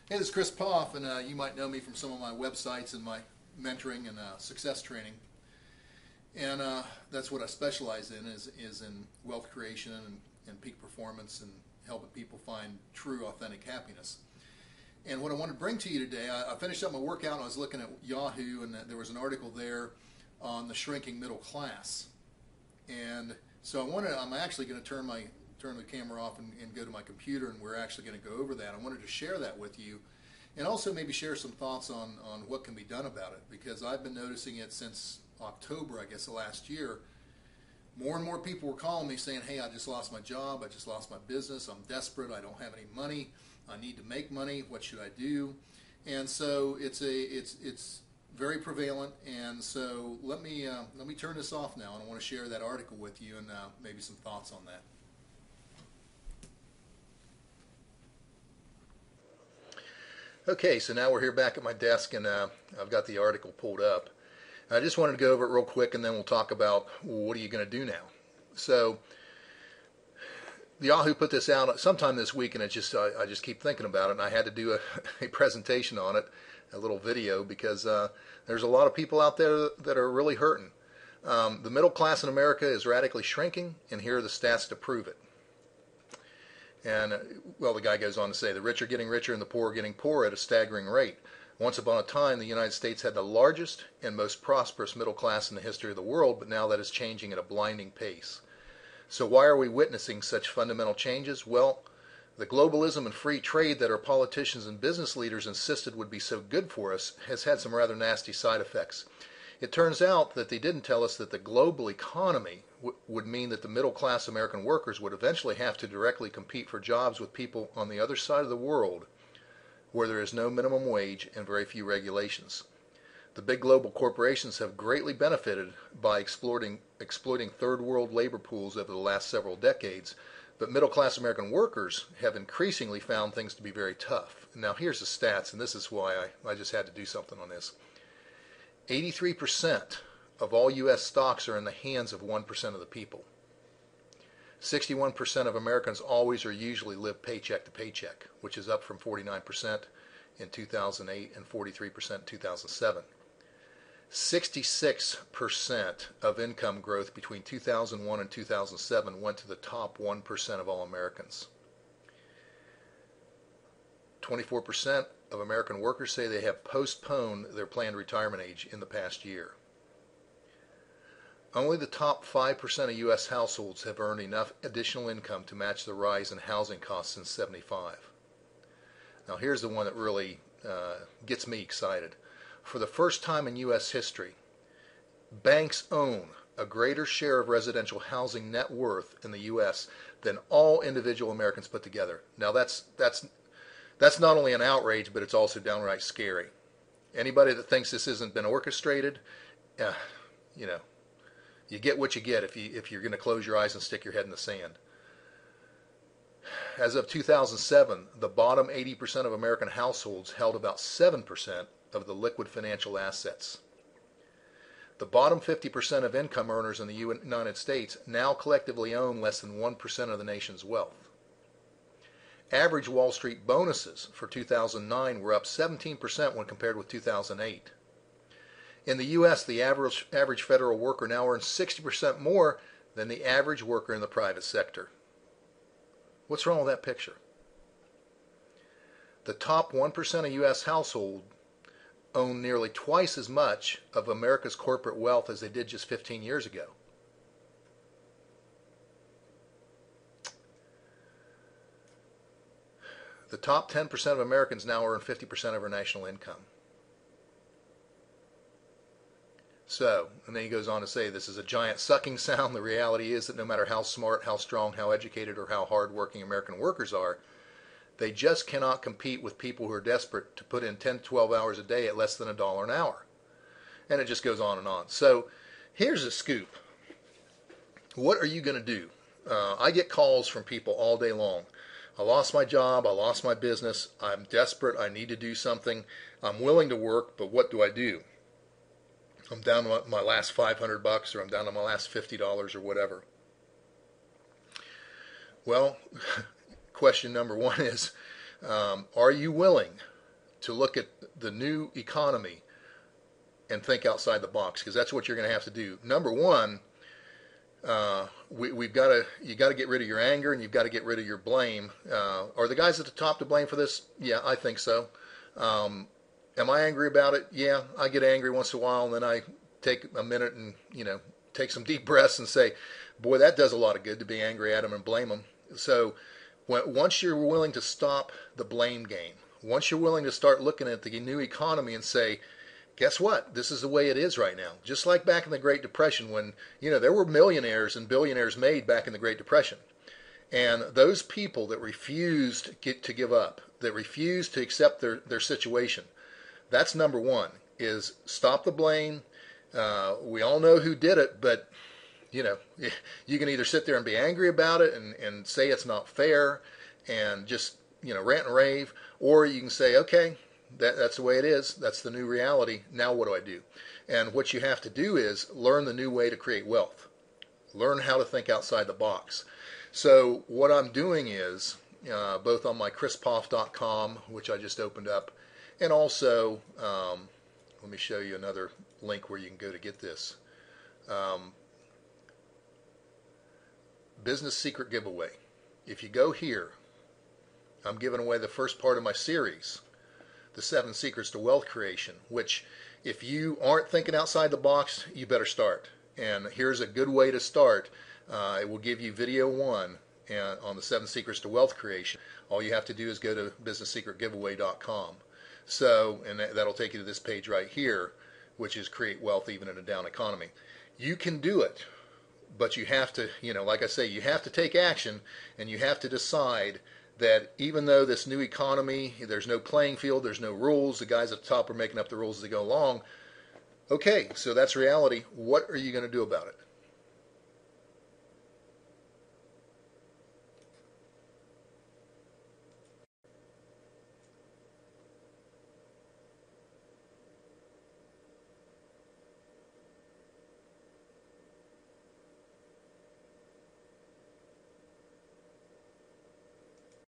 Hey, this is Chris Poff, and you might know me from some of my websites and my mentoring and success training. And that's what I specialize in is in wealth creation and peak performance and helping people find true, authentic happiness. And what I want to bring to you today, I finished up my workout and I was looking at Yahoo, and there was an article there on the shrinking middle class. And so I'm actually going to turn the camera off and go to my computer, and we're actually going to go over that. I wanted to share that with you, and also maybe share some thoughts on what can be done about it, because I've been noticing it since October, I guess, of last year. More and more people were calling me saying, hey, I just lost my job, I just lost my business, I'm desperate, I don't have any money, I need to make money, what should I do? And so it's very prevalent, and so let me turn this off now, and I want to share that article with you and maybe some thoughts on that. Okay, so now we're here back at my desk, and I've got the article pulled up. I just wanted to go over it real quick, and then we'll talk about what are you going to do now. So Yahoo put this out sometime this week, and I just keep thinking about it, and I had to do a presentation on it, a little video, because there's a lot of people out there that are really hurting. The middle class in America is radically shrinking, and here are the stats to prove it. And, well, the guy goes on to say, the rich are getting richer and the poor are getting poorer at a staggering rate. Once upon a time, the United States had the largest and most prosperous middle class in the history of the world, but now that is changing at a blinding pace. So why are we witnessing such fundamental changes? Well, the globalism and free trade that our politicians and business leaders insisted would be so good for us has had some rather nasty side effects. It turns out that they didn't tell us that the global economy would mean that the middle-class American workers would eventually have to directly compete for jobs with people on the other side of the world where there is no minimum wage and very few regulations. The big global corporations have greatly benefited by exploiting third world labor pools over the last several decades, but middle-class American workers have increasingly found things to be very tough. Now here's the stats, and this is why I just had to do something on this. 83% of all U.S. stocks are in the hands of 1% of the people. 61% of Americans always or usually live paycheck to paycheck, which is up from 49% in 2008 and 43% in 2007. 66% of income growth between 2001 and 2007 went to the top 1% of all Americans. 24% of American workers say they have postponed their planned retirement age in the past year. Only the top 5% of U.S. households have earned enough additional income to match the rise in housing costs since '75. Now here's the one that really gets me excited. For the first time in U.S. history, banks own a greater share of residential housing net worth in the U.S. than all individual Americans put together. Now that's not only an outrage, but it's also downright scary. Anybody that thinks this hasn't been orchestrated, you get what you get if you're going to close your eyes and stick your head in the sand. As of 2007, the bottom 80% of American households held about 7% of the liquid financial assets. The bottom 50% of income earners in the United States now collectively own less than 1% of the nation's wealth. Average Wall Street bonuses for 2009 were up 17% when compared with 2008. In the U.S., the average federal worker now earns 60% more than the average worker in the private sector. What's wrong with that picture? The top 1% of U.S. households own nearly twice as much of America's corporate wealth as they did just 15 years ago. The top 10% of Americans now earn 50% of our national income. So, and then he goes on to say, this is a giant sucking sound. The reality is that no matter how smart, how strong, how educated, or how hardworking American workers are, they just cannot compete with people who are desperate to put in 10 to 12 hours a day at less than $1 an hour. And it just goes on and on. So, here's a scoop. What are you going to do? I get calls from people all day long. I lost my job, I lost my business, I'm desperate, I need to do something, I'm willing to work, but what do I do? I'm down to my last $500 or I'm down to my last $50 or whatever. Well, question number one is, are you willing to look at the new economy and think outside the box, because that's what you're going to have to do. Number one, you got to get rid of your anger, and you've got to get rid of your blame. Are the guys at the top to blame for this? Yeah, I think so. Am I angry about it? Yeah, I get angry once in a while, and then I take a minute and take some deep breaths and say, boy, that does a lot of good to be angry at them and blame them. So once you're willing to stop the blame game, once you're willing to start looking at the new economy and say, guess what? This is the way it is right now. Just like back in the Great Depression, when there were millionaires and billionaires made back in the Great Depression. And those people that refused to give up, that refused to accept their situation, that's number one, is stop the blame. We all know who did it, but you can either sit there and be angry about it and say it's not fair and just rant and rave, or you can say, okay, that's the way it is. That's the new reality. Now what do I do? And what you have to do is learn the new way to create wealth. Learn how to think outside the box. So what I'm doing is, both on my chrispoff.com, which I just opened up, and also, let me show you another link where you can go to get this. Business Secret Giveaway. If you go here, I'm giving away the first part of my series, the 7 Secrets to Wealth Creation, which if you aren't thinking outside the box, you better start. And here's a good way to start. It will give you video 1 on the 7 Secrets to Wealth Creation. All you have to do is go to businesssecretgiveaway.com. So, and that'll take you to this page right here, which is Create Wealth Even in a Down Economy. You can do it, but you have to, like I say, you have to take action, and you have to decide that even though this new economy, there's no playing field, there's no rules, the guys at the top are making up the rules as they go along. Okay, so that's reality. What are you going to do about it?